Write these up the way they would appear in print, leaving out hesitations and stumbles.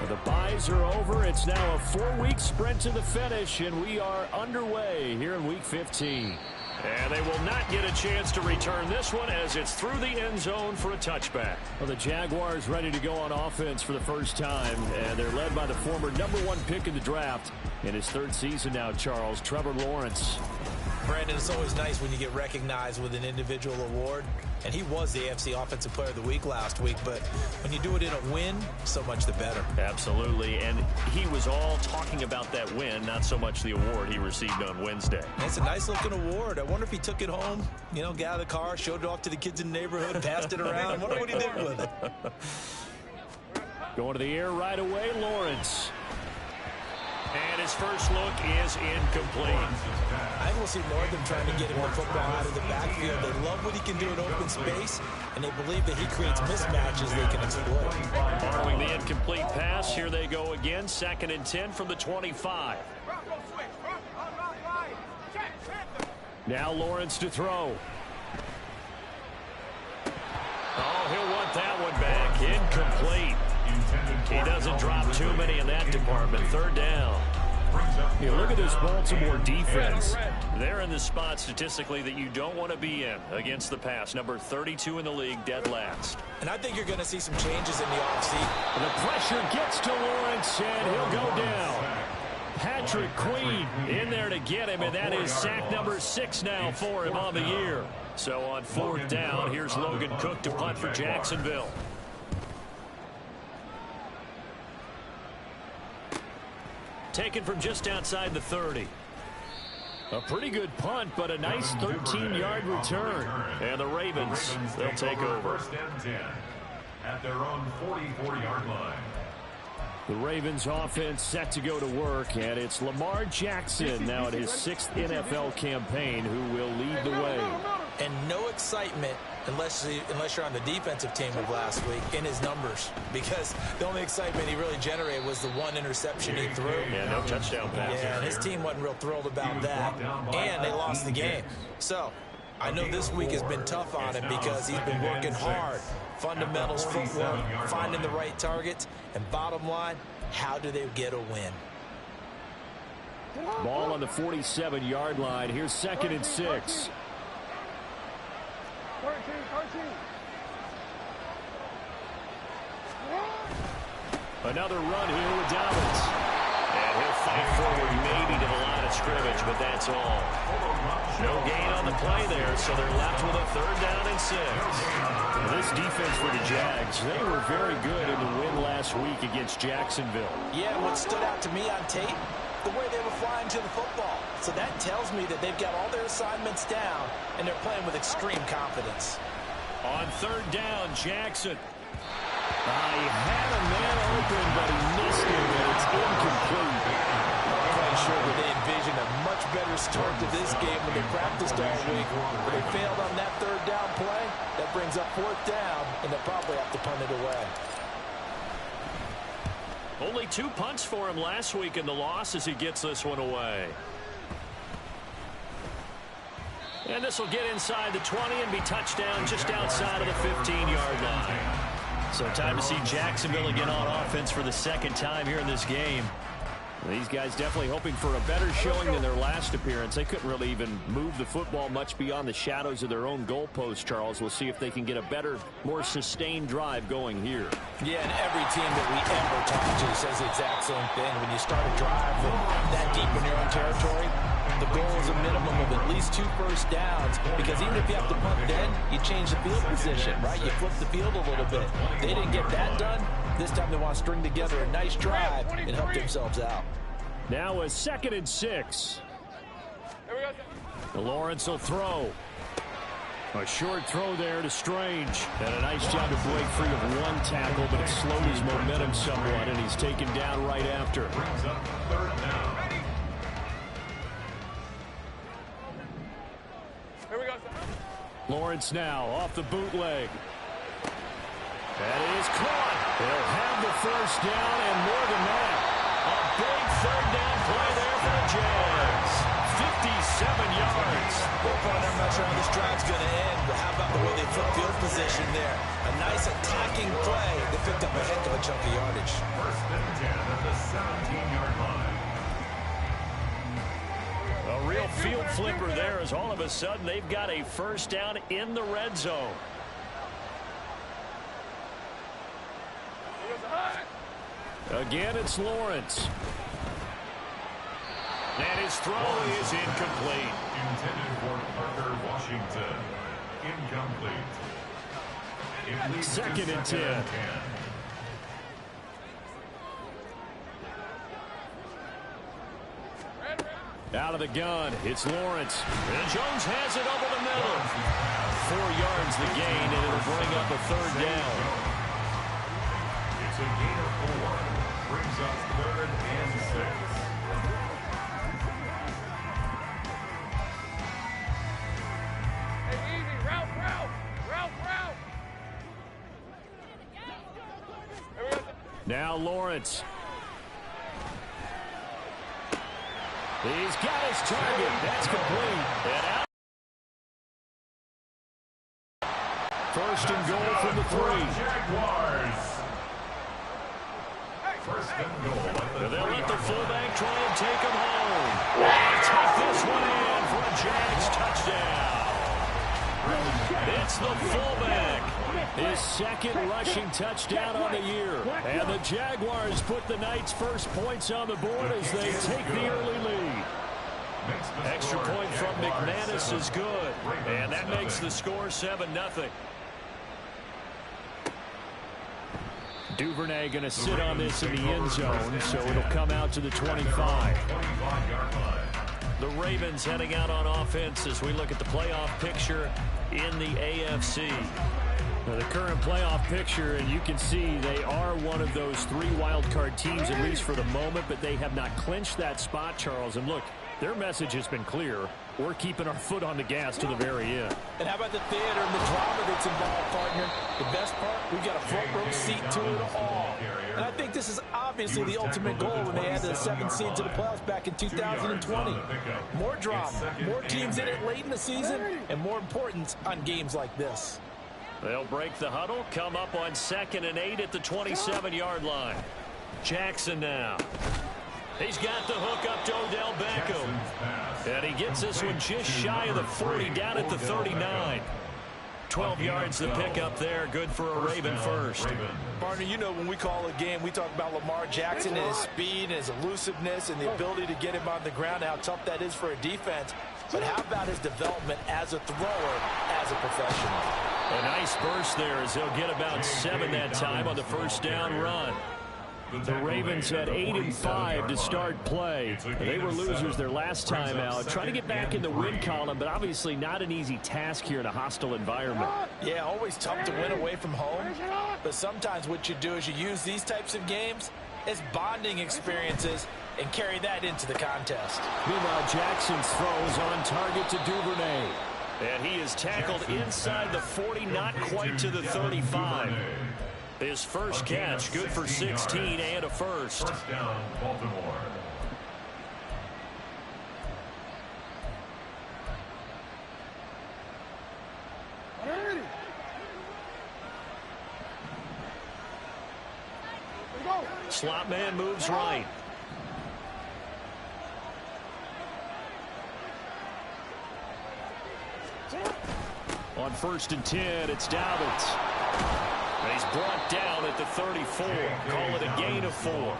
The byes are over. It's now a 4-week sprint to the finish, and we are underway here in Week 15. And they will not get a chance to return this one as it's through the end zone for a touchback. Well, the Jaguars ready to go on offense for the first time, and they're led by the former #1 pick in the draft in his 3rd season now, Charles, Trevor Lawrence. Brandon, it's always nice when you get recognized with an individual award, and he was the AFC Offensive Player of the Week last week, but when you do it in a win, so much the better. Absolutely, and he was all talking about that win, not so much the award he received on Wednesday. It's a nice-looking award. I wonder if he took it home, you know, got out of the car, showed it off to the kids in the neighborhood, passed it around. I wonder what he did with it. Going to the air right away, Lawrence. And his first look is incomplete. I think we'll see more of them trying to get him the football out of the backfield. They love what he can do in open space, and they believe that he creates mismatches they can exploit. Following the incomplete pass, here they go again. 2nd and 10 from the 25. Now Lawrence to throw. Oh, he'll want that one back. Incomplete. He doesn't drop too many in that department. 3rd down. Yeah, look at this Baltimore defense. They're in the spot statistically that you don't want to be in against the pass. Number 32 in the league, dead last. And I think you're going to see some changes in the offseason. The pressure gets to Lawrence, and he'll go down. Patrick Queen in there to get him, and that is sack number 6 now for him on the year. So on 4th down, here's Logan Cook to punt for Jacksonville. Taken from just outside the 30. A pretty good punt, but a nice 13-yard return. And the Ravens, they'll take over. 1st and 10 at their own 44-yard line. The Ravens offense set to go to work, and it's Lamar Jackson now at his 6th NFL campaign who will lead the way. And no excitement unless you're on the defensive team of last week in his numbers, because the only excitement he really generated was the 1 interception he threw. Yeah, no touchdown pass. Yeah, and his team wasn't real thrilled about that, and they lost the game. So I know this week has been tough on him because he's been working hard. Fundamentals, footwork, finding the right targets, and bottom line, how do they get a win? Ball on the 47-yard line. Here's 2nd and 6. Another run here with Dobbins. And he'll fight forward maybe to the line of scrimmage, but that's all. No gain on the play there, so they're left with a 3rd down and 6. This defense for the Jags, they were very good in the win last week against Jacksonville. Yeah, what stood out to me on tape, the way they were flying to the football. So that tells me that they've got all their assignments down, and they're playing with extreme confidence. On 3rd down, Jackson. He had a man open, but he missed him, and it's incomplete. I'm quite sure that they envisioned a much better start to this game when they practiced all week. But they failed on that 3rd down play. That brings up 4th down, and they'll probably have to punt it away. Only 2 punts for him last week in the loss as he gets this one away. And this will get inside the 20 and be touchdown just outside of the 15-yard line. So time to see Jacksonville again on offense for the 2nd time here in this game. These guys definitely hoping for a better showing than their last appearance. They couldn't really even move the football much beyond the shadows of their own goalpost, Charles. We'll see if they can get a better, more sustained drive going here. Yeah, and every team that we ever talk to says the exact same thing. When you start a drive that deep in your own territory, the goal is a minimum of at least 2 first downs, because even if you have to punt then, you change the field position, right? You flip the field a little bit. They didn't get that done. This time they want to string together a nice drive and help themselves out. Now a 2nd and 6. Lawrence will throw. A short throw there to Strange. And a nice job to break free of 1 tackle, but it slowed his momentum somewhat, and he's taken down right after. Lawrence now off the bootleg. That is caught. They'll have the first down and more than that. A big 3rd down play there for the Jags. 57 yards. Well, partner, I'm not sure how this drive's going to end, but how about the way they flip field position there? A nice attacking play. They picked up a heck of a chunk of yardage. First and 10 at the 17-yard line. A real field flipper there as all of a sudden they've got a first down in the red zone. Again, it's Lawrence. And his throw is incomplete. Intended for Parker Washington. Incomplete. It leads to 2nd and 10. Out of the gun, it's Lawrence. And Jones has it over the middle. 4 yards the gain, and it'll bring up a 3rd down. It's a gain of 4. Brings up 3rd and 6. Now Lawrence. He's got his target. That's complete. And out. 1st and goal from the 3. Jaguars. First and goal at the They'll let the 3-yard fullback try and take him home. And take this one in for a Jags touchdown. It's the fullback. His 2nd rushing touchdown on the year. And the Jaguars put the Knights' first points on the board as they take the early lead. Extra point from McManus is good. And that makes the score 7-0. Duvernay going to sit on this in the end zone, so it'll come out to the 25. The Ravens heading out on offense as we look at the playoff picture in the AFC. Now, the current playoff picture, and you can see they are one of those 3 wildcard teams, at least for the moment, but they have not clinched that spot, Charles. And look, their message has been clear. We're keeping our foot on the gas to the very end. And how about the theater and the drama that's involved, partner? The best part, we've got a front row seat to it all. And I think this is obviously the ultimate goal when they added the 7th seed to the playoffs back in 2020. More drama, more teams in it late in the season, and more importance on games like this. They'll break the huddle, come up on 2nd and 8 at the 27-yard line. Jackson now. He's got the hook up to Odell Beckham. And he gets this one just shy of the 40, down at the 39. 12 yards to pick up there. Good for a Raven first. Partner, you know when we call a game, we talk about Lamar Jackson and his speed and his elusiveness and the ability to get him on the ground, how tough that is for a defense. But how about his development as a thrower, as a professional? A nice burst there as he'll get about 7 that time on the first down run. The Ravens had 8-5 to start play. They were losers their last time out. Trying to get back in the win column, but obviously not an easy task here in a hostile environment. Yeah, always tough to win away from home. But sometimes what you do is you use these types of games as bonding experiences and carry that into the contest. Meanwhile, Jackson's throws on target to Duvernay. And he is tackled inside the 40, not quite to the 35. His first catch, good for 16 and a first. First down, Baltimore. Slot man moves right. On 1st and 10, it's Dobbins. And he's brought down at the 34. Call it a gain of 4.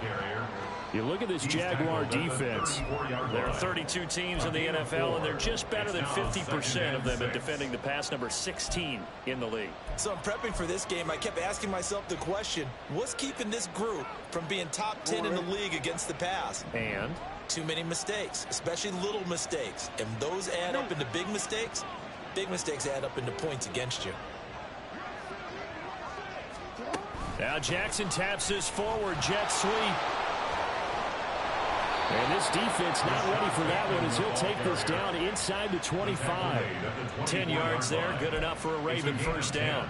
You look at this Jaguar defense. There are 32 teams in the NFL, and they're just better than 50% of them at defending the pass, number 16 in the league. So in prepping for this game, I kept asking myself the question, what's keeping this group from being top 10 in the league against the pass? And too many mistakes, especially little mistakes. And those add up into big mistakes. Big mistakes add up into points against you. Now Jackson taps this forward jet sweep. And this defense not ready for that one as he'll take this down inside the 25. 10 yards there, good enough for a Raven first down.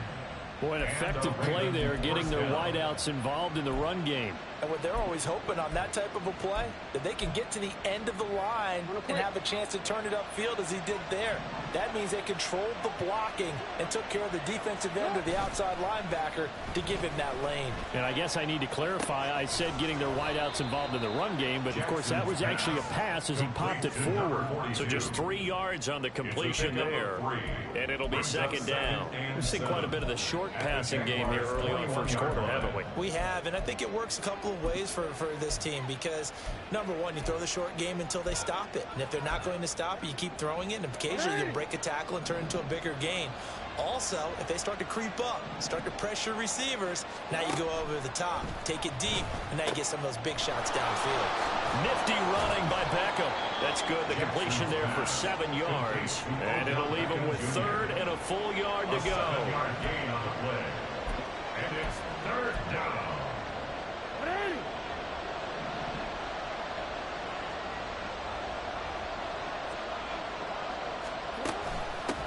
Boy, an effective play there, getting their wideouts involved in the run game. And what they're always hoping on that type of a play, that they can get to the end of the line and have a chance to turn it upfield as he did there. That means they controlled the blocking and took care of the defensive end or the outside linebacker to give him that lane. And I guess I need to clarify, I said getting their wideouts involved in the run game, but of course that was actually a pass as he popped it forward. So just 3 yards on the completion there, and it'll be second down. We've seen quite a bit of the short passing game here early on first quarter, haven't we? We have, and I think it works a couple of ways for this team because, number one, you throw the short game until they stop it. And if they're not going to stop it, you keep throwing it, and occasionally you'll break a tackle and turn it into a bigger gain. Also, if they start to creep up, start to pressure receivers, now you go over the top, take it deep, and now you get some of those big shots downfield. Nifty running by Beckham. That's good. The completion there for 7 yards. And it'll leave him with third and a full yard to go. 7-yard gain on the play. And it's third down.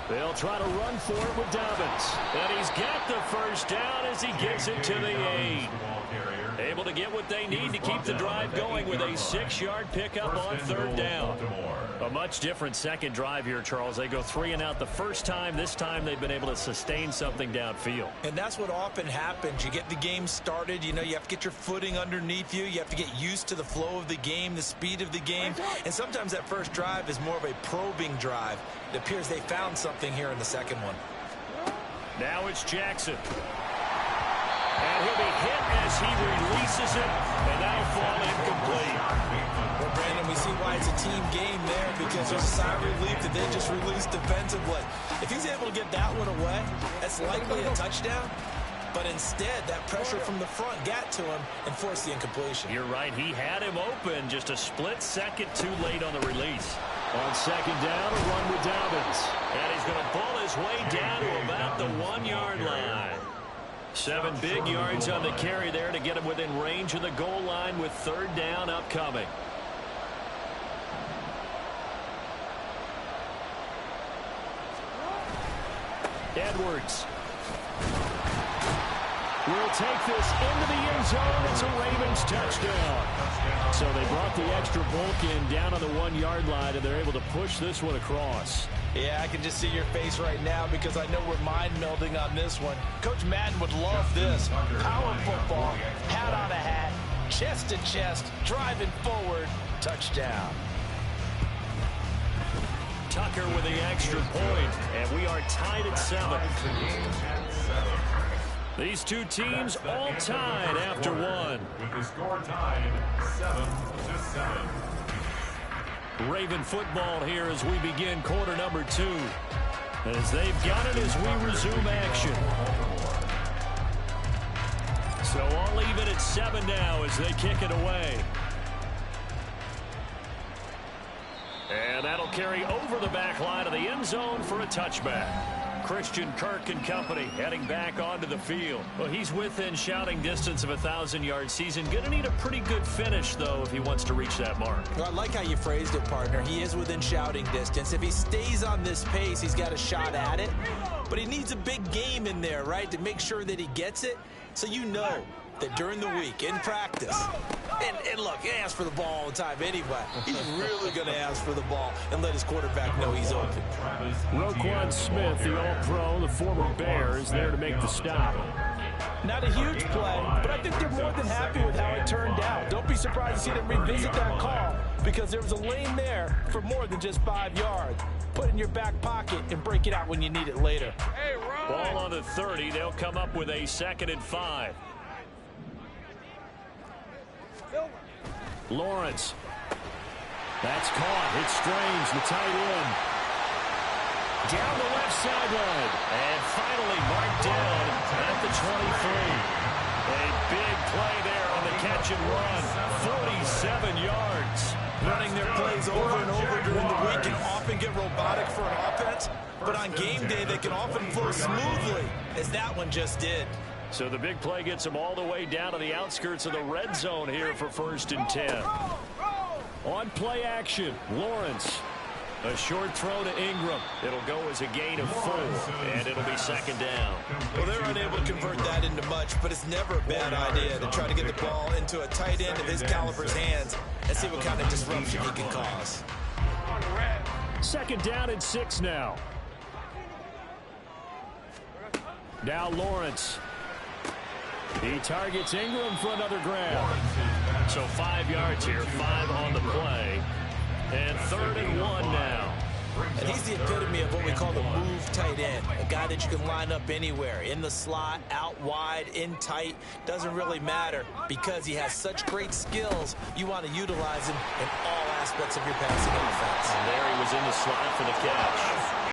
They'll try to run for it with Dobbins. And he's got the first down as he gets it to the 8. Able to get what they need to keep the drive going with a 6-yard pickup on third down. A much different second drive here, Charles. They go 3 and out the first time. This time they've been able to sustain something downfield. And that's what often happens. You get the game started. You know, you have to get your footing underneath you. You have to get used to the flow of the game, the speed of the game. And sometimes that first drive is more of a probing drive. It appears they found something here in the second one. Now it's Jackson. And he'll be hit as he releases it, and that'll fall incomplete. Well, Brandon, we see why it's a team game there because there's a sigh of relief that they just released defensively. If he's able to get that one away, that's likely a touchdown. But instead, that pressure from the front got to him and forced the incompletion. You're right. He had him open just a split second too late on the release. On second down, a run with Dobbins. And he's going to pull his way down to about the 1-yard line. 7 big yards on the carry there to get him within range of the goal line with third down upcoming. Edwards will take this into the end zone. It's a Ravens touchdown. So they brought the extra bulk in down on the 1-yard line, and they're able to push this one across. Yeah, I can just see your face right now because I know we're mind melding on this one. Coach Madden would love this. Power football, hat on a hat, chest to chest, driving forward, touchdown. Tucker with the extra point, and we are tied at 7. These two teams all tied after 1. With the score tied 7-7. Raven football here as we begin quarter number 2. As they've got it as we resume action. So all even at 7 now as they kick it away. And that'll carry over the back line of the end zone for a touchback. Christian Kirk and company heading back onto the field. Well, he's within shouting distance of a 1,000-yard season. Going to need a pretty good finish, though, if he wants to reach that mark. Well, I like how you phrased it, partner. He is within shouting distance. If he stays on this pace, he's got a shot at it. But he needs a big game in there, right, to make sure that he gets it. So you know that during the week, in practice, and look, he asks for the ball all the time anyway. He's really going to ask for the ball and let his quarterback know he's open. Roquan Smith, the All-Pro, the former Bear, is there to make the stop. Not a huge play, but I think they're more than happy with how it turned out. Don't be surprised to see them revisit that call because there was a lane there for more than just 5 yards. Put it in your back pocket and break it out when you need it later. Ball on the 30. They'll come up with a 2nd and 5. Lawrence. That's caught. It's Strange, the tight end. Down the left sideline. And finally marked down at the 23. A big play there on the catch and run. 47 yards. Running their plays over and over during the week can often get robotic for an offense, but on game day they can often flow smoothly, as that one just did. So the big play gets them all the way down to the outskirts of the red zone here for 1st and 10. On play action, Lawrence. A short throw to Ingram. It'll go as a gain of 4, and it'll be second down. Well, they're unable to convert that into much, but it's never a bad idea to try to get the ball into a tight end of his caliber's hands and see what kind of disruption he can cause. Second down and 6 now. Now Lawrence. He targets Ingram for another grab. So 5 yards here, 5 on the play. And 3rd and 1 now. And he's the epitome of what we call the move tight end. A guy that you can line up anywhere, in the slot, out wide, in tight. Doesn't really matter because he has such great skills. You want to utilize him in all aspects of your passing offense. And there he was in the slot for the catch.